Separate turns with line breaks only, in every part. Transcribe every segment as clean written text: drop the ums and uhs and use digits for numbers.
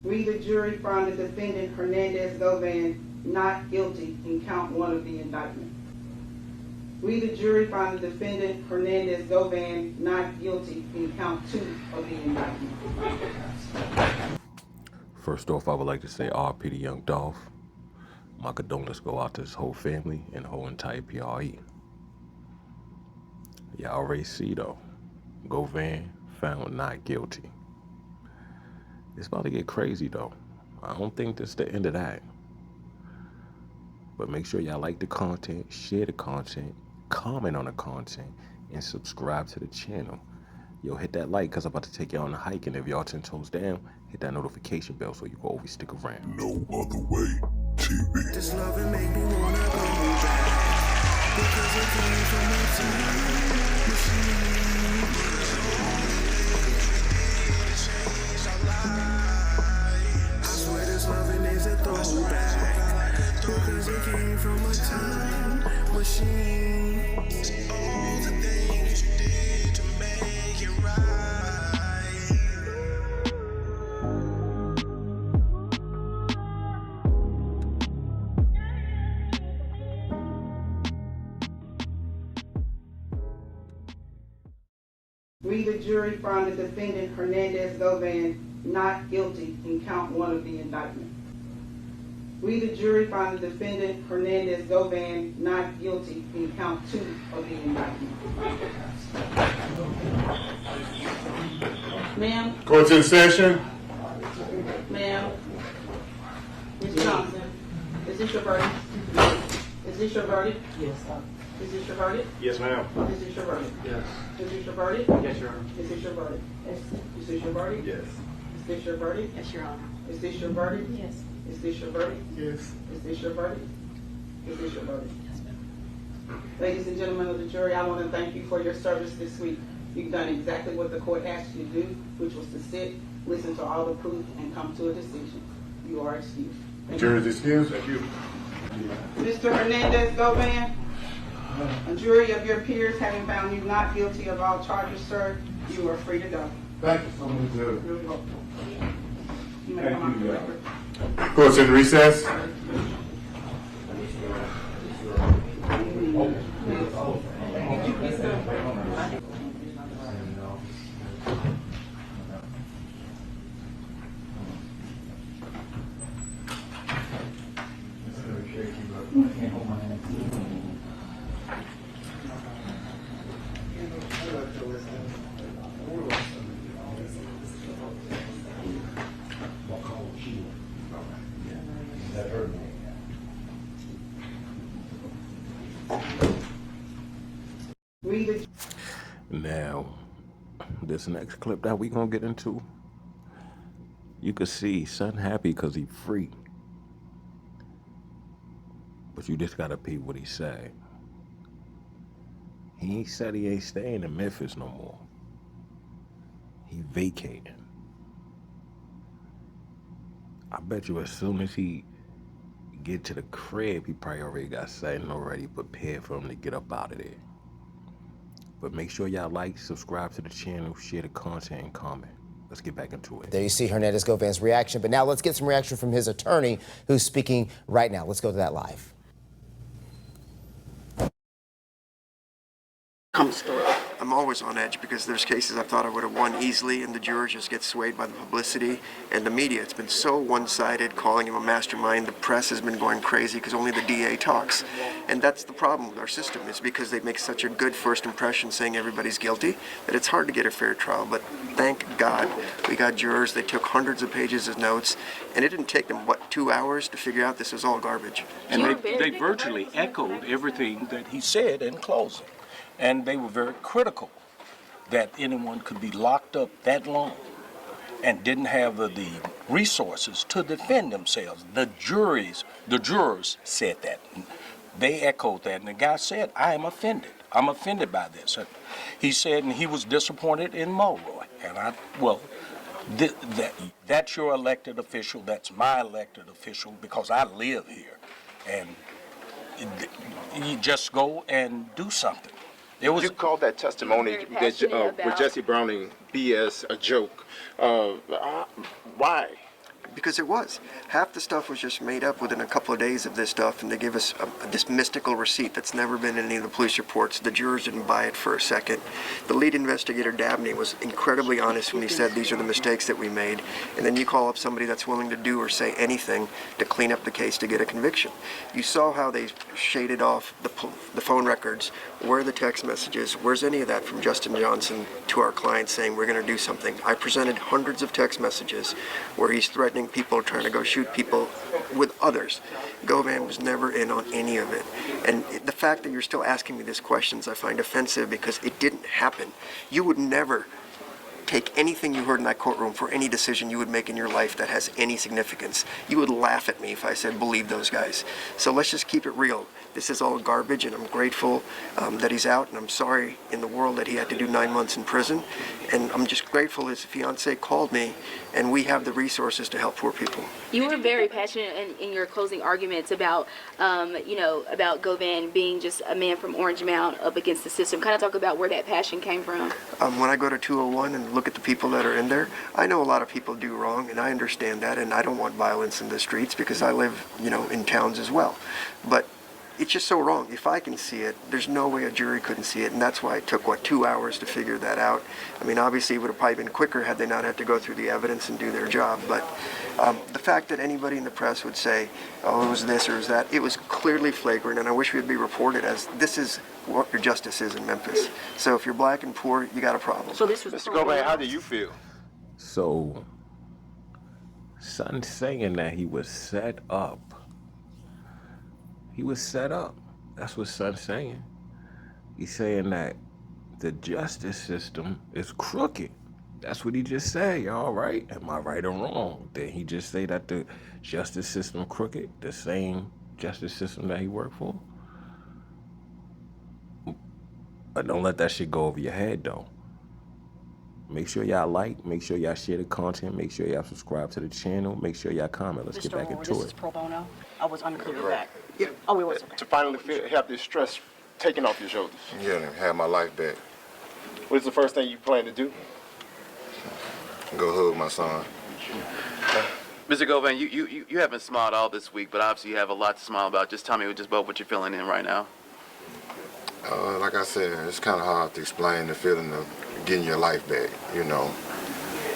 We, the jury, find the defendant Hernandez Govan not guilty in count 1 of the indictment. We, the jury, find the defendant Hernandez Govan not guilty in count 2 of the indictment.
First off, I would like to say RP to Young Dolph. My condolences go out to his whole family and the whole entire PRE. Y'all already see though, Govan found not guilty. It's about to get crazy though. I don't think this is the end of that. But make sure y'all like the content, share the content, comment on the content, and subscribe to the channel. Yo, hit that like, cause I'm about to take y'all on a hike, and if y'all 10 toes down, hit that notification bell so you can always stick around.
No Other Way TV.
This love it make me wanna go back, because it came from a time machine. I swear this loving is a throwback, because it came from a time machine. All the things you did to make it right.
We, the jury, find the defendant Hernandez Govan not guilty in count 1 of the indictment. We, the jury, find the defendant Hernandez Govan not guilty in count 2 of the indictment. Ma'am,
Court's in session.
ma'am, Ms. Johnson, is this your verdict? Is this your verdict?
Yes.
Is this your verdict?
Yes, ma'am.
Is this your verdict?
Yes.
Is this your verdict?
Yes, Your Honor.
Is this your verdict? Is this your verdict?
Yes.
Is this your verdict?
Yes, Your Honor.
Is this your verdict?
Yes.
Is this your verdict?
Yes.
Is this your verdict? Is this your verdict?
Yes, ma'am.
Ladies and gentlemen of the jury, I want to thank you for your service this week. You've done exactly what the court asked you to do, which was to sit, listen to all the proof, and come to a decision. You are excused. Thank you.
Jury's excused. Thank you.
Mr. Hernandez Govan, a jury of your peers having found you not guilty of all charges, sir, you are free to go.
Thank you so much, Judge.
Really welcome. You may
Thank
come off
you,
the
Your
record.
Court's in recess.
Read it.
Now, this next clip that we gonna get into, you can see son happy because he free. But you just gotta peep what he said. He ain't said he ain't staying in Memphis no more. He vacating. I bet you as soon as he get to the crib, he probably already got something already prepared for him to get up out of there. But make sure y'all like, subscribe to the channel, share the content, and comment. Let's get back into it.
There you see Hernandez Govan's reaction, but now let's get some reaction from his attorney who's speaking right now. Let's go to that live.
Comes through.
I'm always on edge because there's cases I thought I would have won easily, and the jurors just get swayed by the publicity and the media. It's been so one-sided, calling him a mastermind. The press has been going crazy because only the DA talks. And that's the problem with our system, is because they make such a good first impression saying everybody's guilty that it's hard to get a fair trial. But thank God we got jurors. They took hundreds of pages of notes, and it didn't take them, what, 2 hours to figure out this is all garbage.
And they virtually echoed everything that he said in closing. And they were very critical that anyone could be locked up that long and didn't have the resources to defend themselves. The jurors said that. They echoed that, and the guy said, I am offended. I'm offended by this. And he said, and he was disappointed in Mulroy. And that's your elected official, that's my elected official, because I live here. And you just go and do something.
You called that testimony with Jesse Browning BS a joke. Why?
because it was. Half the stuff was just made up within a couple of days of this stuff, and they gave us this mystical receipt that's never been in any of the police reports. The jurors didn't buy it for a second. The lead investigator, Dabney, was incredibly honest when he said these are the mistakes that we made, and then you call up somebody that's willing to do or say anything to clean up the case to get a conviction. You saw how they shaded off the phone records. Where are the text messages? Where's any of that from Justin Johnson to our client saying we're going to do something? I presented hundreds of text messages where he's threatening people, trying to go shoot people with others. Govan was never in on any of it. And the fact that you're still asking me these questions I find offensive because it didn't happen. You would never take anything you heard in that courtroom for any decision you would make in your life that has any significance. You would laugh at me if I said, believe those guys. So let's just keep it real. This is all garbage, and I'm grateful that he's out, and I'm sorry in the world that he had to do 9 months in prison. And I'm just grateful his fiance called me, and we have the resources to help poor people.
You were very passionate in your closing arguments about, about Govan being just a man from Orange Mound up against the system. Kind of talk about where that passion came from.
When I go to 201 and look at the people that are in there, I know a lot of people do wrong, and I understand that, and I don't want violence in the streets because I live, in towns as well. But it's just so wrong. If I can see it, there's no way a jury couldn't see it, and that's why it took, 2 hours to figure that out. I mean, obviously it would have probably been quicker had they not had to go through the evidence and do their job, but the fact that anybody in the press would say, oh, it was this or it was that, it was clearly flagrant, and I wish we'd be reported as this is what your justice is in Memphis. So if you're black and poor, you got a problem.
So this was
Mr. Govan, how do you feel?
So, son saying that he was set up. He was set up. That's what son's saying. He's saying that the justice system is crooked. That's what he just said, y'all, right? Am I right or wrong? Did he just say that the justice system crooked? The same justice system that he worked for? But don't let that shit go over your head, though. Make sure y'all like, make sure y'all share the content, make sure y'all subscribe to the channel, make sure y'all comment. Let's get back into
This
it.
is pro bono. I was unclear with that.
Yeah.
Oh, it was okay.
To finally have this stress taken off your shoulders.
Yeah, and have my life back.
What is the first thing you plan to do?
Go hug my son.
Mr. Govan, you haven't smiled all this week, but obviously you have a lot to smile about. Just tell me just about what you're feeling in right now.
Like I said, it's kind of hard to explain the feeling of getting your life back,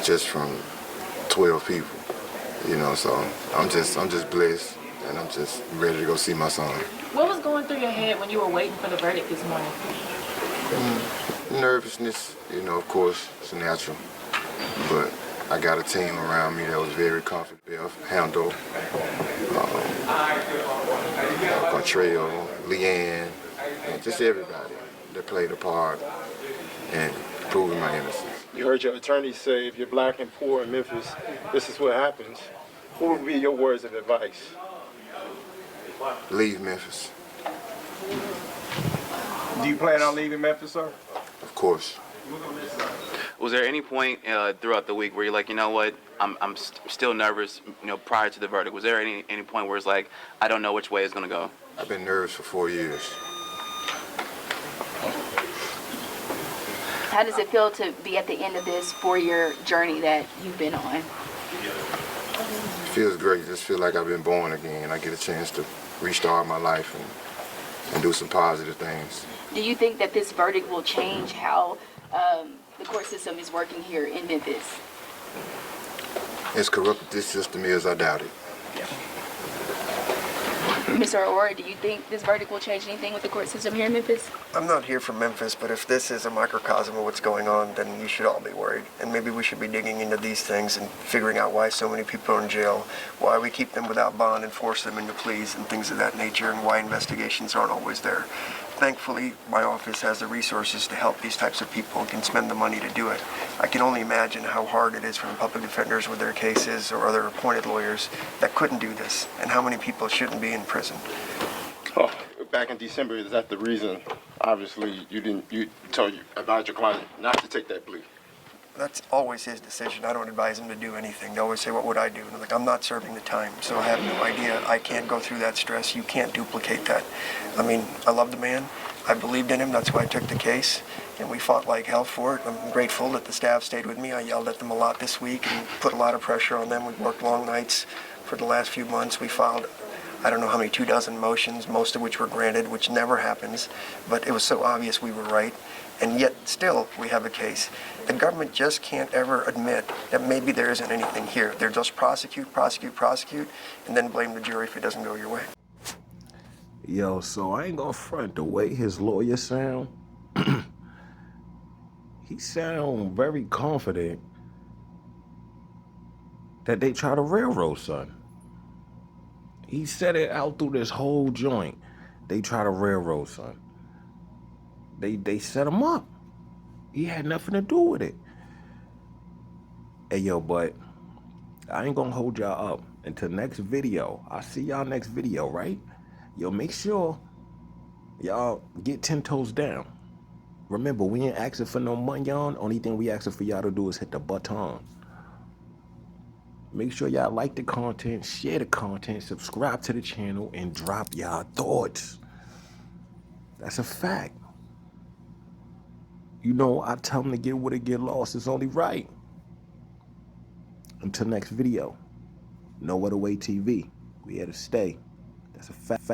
just from 12 people, so I'm just blessed, and I'm just ready to go see my son.
What was going through your head when you were waiting for the verdict this morning?
Nervousness, of course, it's natural, but I got a team around me that was very confident. Handle, portrayed, Leanne, and just everybody that played a part in proving my innocence.
You heard your attorney say if you're black and poor in Memphis, this is what happens. What would be your words of advice?
Leave Memphis.
Do you plan on leaving Memphis, sir?
Of course.
Was there any point throughout the week where you're like, you know what, I'm still nervous, prior to the verdict? Was there any point where it's like, I don't know which way it's going to go?
I've been nervous for 4 years.
How does it feel to be at the end of this 4-year journey that you've been on?
It feels great. Just feel like I've been born again. I get a chance to restart my life and do some positive things.
Do you think that this verdict will change how the court system is working here in Memphis?
As corrupt as this system is, I doubt it.
Mr. Aurora, do you think this verdict will change anything with the court system here in Memphis?
I'm not here from Memphis, but if this is a microcosm of what's going on, then you should all be worried. And maybe we should be digging into these things and figuring out why so many people are in jail, why we keep them without bond and force them into pleas and things of that nature, and why investigations aren't always there. Thankfully, my office has the resources to help these types of people and can spend the money to do it. I can only imagine how hard it is for the public defenders with their cases or other appointed lawyers that couldn't do this, and how many people shouldn't be in prison.
Oh, back in December, is that the reason? Obviously, you advised your client not to take that plea.
That's always his decision. I don't advise him to do anything. They always say, what would I do? And I'm like, I'm not serving the time, so I have no idea. I can't go through that stress. You can't duplicate that. I mean, I love the man. I believed in him. That's why I took the case. and we fought like hell for it. I'm grateful that the staff stayed with me. I yelled at them a lot this week and put a lot of pressure on them. We worked long nights for the last few months. We filed, I don't know how many, 24 motions, most of which were granted, which never happens, but it was so obvious we were right, and yet still we have a case. The government just can't ever admit that maybe there isn't anything here. They'll just prosecute, and then blame the jury if it doesn't go your way.
Yo, so I ain't gonna front, the way his lawyer sound, he sound very confident that they try to railroad son. He said it out through this whole joint. They try to railroad son. They set him up. He had nothing to do with it. Hey, yo, but I ain't gonna hold y'all up until next video. I'll see y'all next video, right? Yo, make sure y'all get 10 toes down. Remember, we ain't asking for no money, y'all. Only thing we asking for y'all to do is hit the button. Make sure y'all like the content, share the content, subscribe to the channel, and drop y'all thoughts. That's a fact. You know, I tell them to get what it get lost. It's only right. Until next video, No Other Way TV. We here to stay. That's a fact.